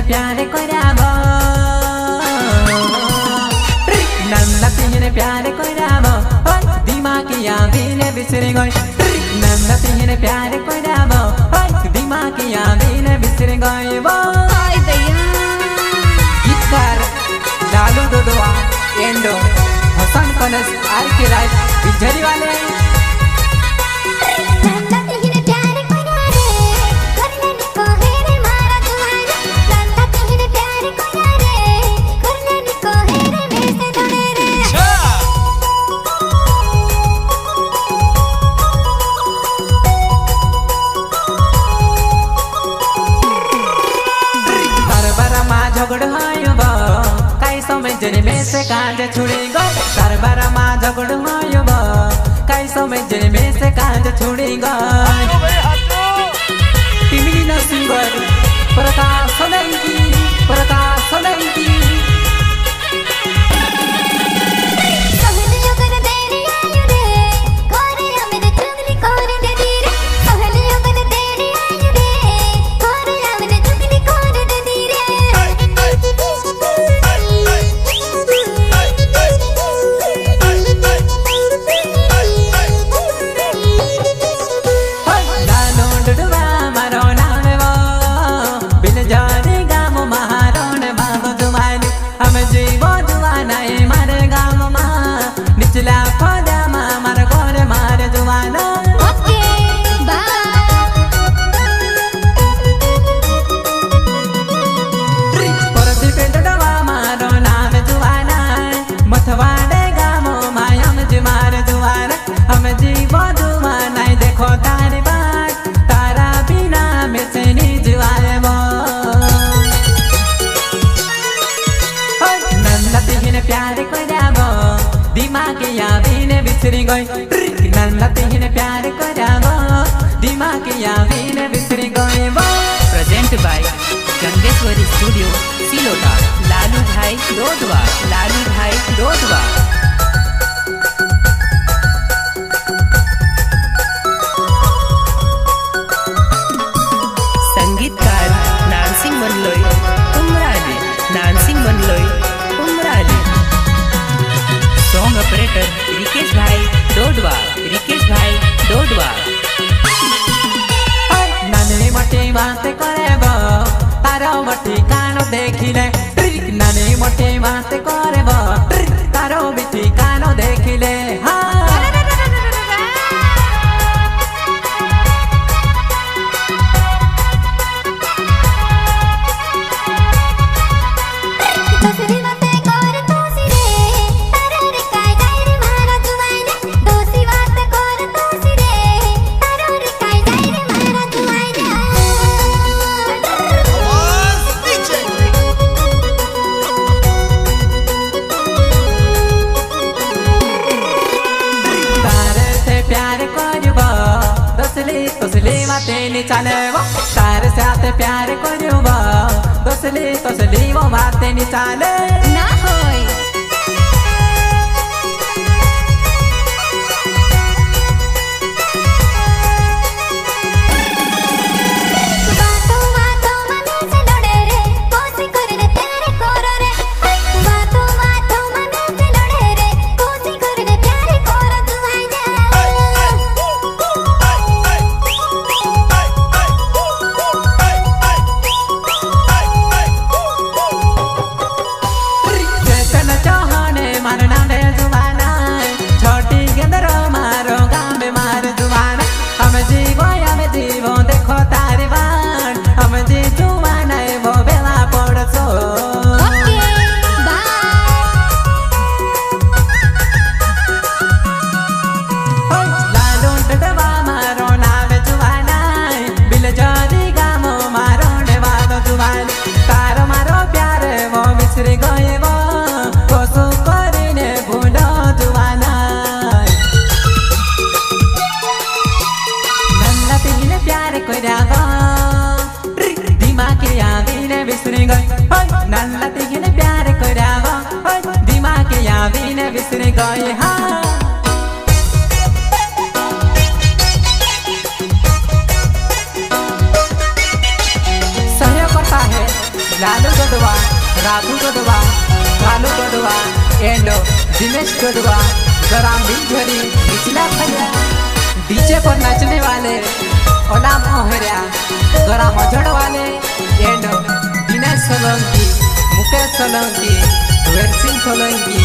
प्यार कराबो नन्ना तिहने प्यार कराबो दिमागिया बिने बिसरे गई नन्ना तिहने प्यार कराबो दिमागिया बिने बिसरे गई वो गीतकार लालू दुदुआ एंडो हसन कनस आर के राय बिजरी वाले झगड़ हायोबा काई समय जने में से काज छुड़ी गो सरबार मा झगड़ हायोबा काई समय जने में से काज छुड़ी गो तिमी न सिंगर प्रकाश सोलंकी प्यार कराबो दिमागिया बिने बिसरी गई नन्ना तिहने प्यार कराबो दिमागिया बिने बिसरी गई वो present by Gangeshwari studio Silota Lalu भाई रोडवा संगीतकार नानसिंह मनलोई उमराली सॉन्ग ऑपरेटर रिकेश भाई डोडवा नानी मोटी बात करेबो तारो मोटी कानो देखिले नानी मोटी बात करेबो तारो बिटी कानो देखिले तोसले बाते नि चालेबो तार साथ प्यार करूबो तोसले वो बाते नि चाले ना होय राधू गोदवा, कालू गोदवा, एंडो दिनेश गोदवा, ग्रामीण झरी निचला फलिया। डीजे पर नाचने वाले ओला मोहरिया, गरा मजड़ वाले एंडो दिनेश सोलंकी, मुकेश सोलंकी, वीर सिंह सोलंकी,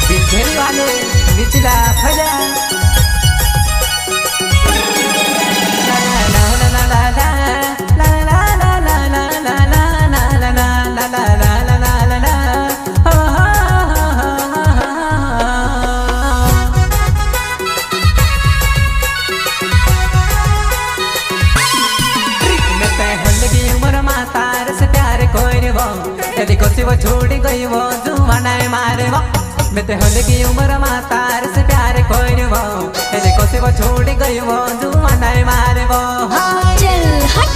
बिलझरी वाले निचला फलिया। देखो से वो छोड़ गई वो जुआना मारे वो, मैं ते होले की उम्र में तार से प्यार कोई वो, देखो से वो छोड़ गई वो जुआना मारे वो। चल हट।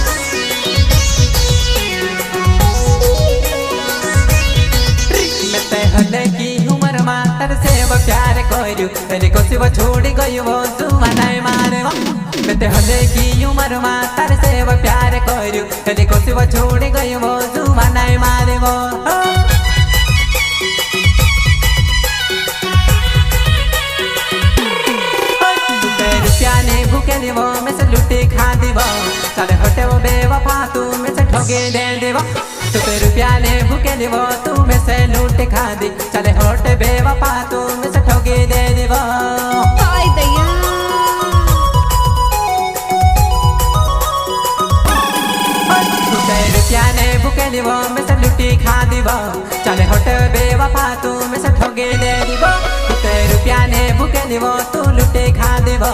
मैं ते होले की उम्र में तार से वो प्यार कोई, देखो से वो छोड़ गई वो जुआना मारे वो, मैं ते होले की उम्र में तार से वो प्यार कोई, देखो से वो छोड़ गई वो जुआना मारे वो। वो मैं से लुटे खा दीवा, चले हटे वो बेवफा तू मैं से ठगे दे देवा। तू पे रुपया ने भूखे दीवा, तू मैं से लुटे खा दी, चले हटे बेवफा तू मैं से ठगे दे देवा। हाय दया तू पे रुपया ने भूखे दीवा, मैं से लुटे खा दीवा, चले हटे बेवफा तू मैं से ठगे दे दीवा। तू पे रुपया ने भूखे दीवा, तू लुटे खा दीवा,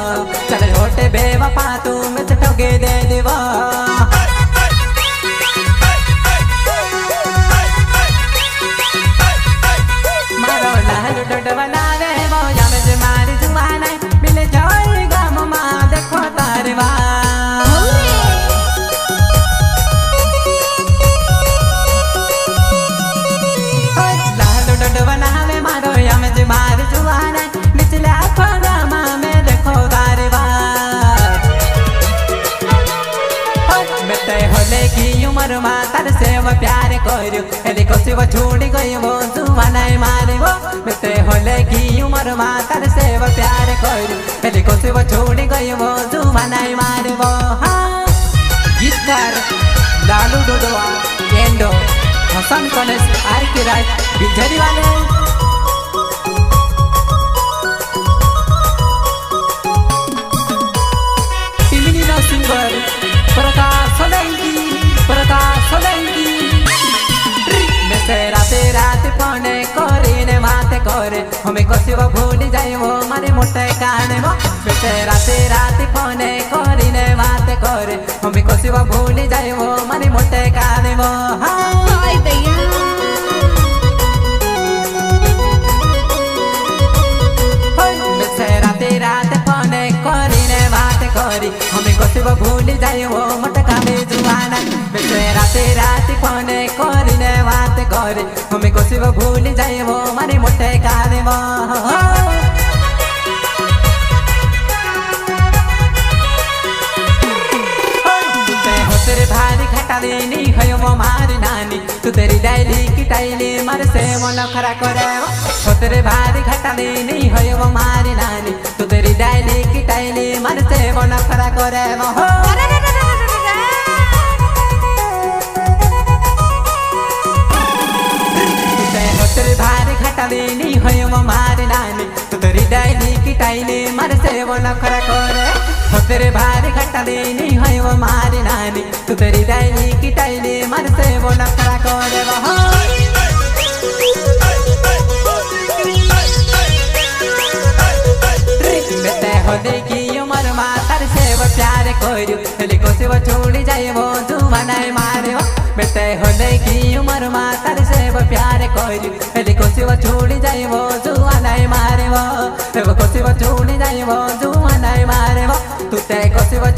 चले हटे बेवफा तू मैं से ठगे दे दीवा। मारो लाल डोडवा लावे वो या में जे मारी जुआना मिले जाएगा ममा देखो तारवा। लाल डोडवा लावे मारो या में जे मारी जुआना निचले आखोगा मां में देखो तारवा। मैं ते होले की उम्र में तार से वो प्यार कोई, देखो से वो छोड़ गई वो जुआना मारे वो। मैं ते होले की उम्र में तार से वो प्यार कोई, देखो से वो छोड़ गई वो जुआना मारे वो। हाँ गीतकार लालू डोडवा, एंडो हसन कनेश, आर के राज, बिलझरी वाले। टिमिनी ना सिंगर प्रकाश सोलंकी, प्रकाश सोलंकी। मैं से राते रात पौने कोरीने माते कोरे, हमें कोसी वो भूल जाए वो मारे मोटे काने वो। मैं से राते रात पौने कोरीने माते कोरे, हमें कोसी वो भूल जाए वो मारे मोटे काने वो। हाय दया मैं से राते रात पौने कोरीने माते कोरी, हमें कोसी वो भूल जाए वो मोटे काने जुआना। मैं से राते रात पौने कोरीने माते कोरी, हमें कोसी वो भूल जाए वो मारे मोटे काने वो। तेरे भारी घटा देनी है वो मारी नानी, तू तेरी डायली की टाइली मर से मन खरा करे वो। तेरे भारी घटा देनी है वो मारी नानी, तू तेरी डायली की टाइली मर से मन खरा करे वो। तेरे भारी घटा देनी है वो मारी नानी, तू तेरी डायली की टाइली मर से मन खरा करे। तेरे भारी घटा देनी है वो मारी नानी, तू तेरी डायली की टाइली मर से वो नखरा करे वो। मैं ते होले की उम्र में तार से वो प्यार कोई, देखो से वो छोड़ जाए वो जुआना मारे वो। मैं ते होले की उम्र में तार से वो प्यार कोई, देखो से वो छोड़ जाए वो जुआना मारे वो। देखो से वो छोड़ जाए वो जुआना मारे वो, तू ते को से वो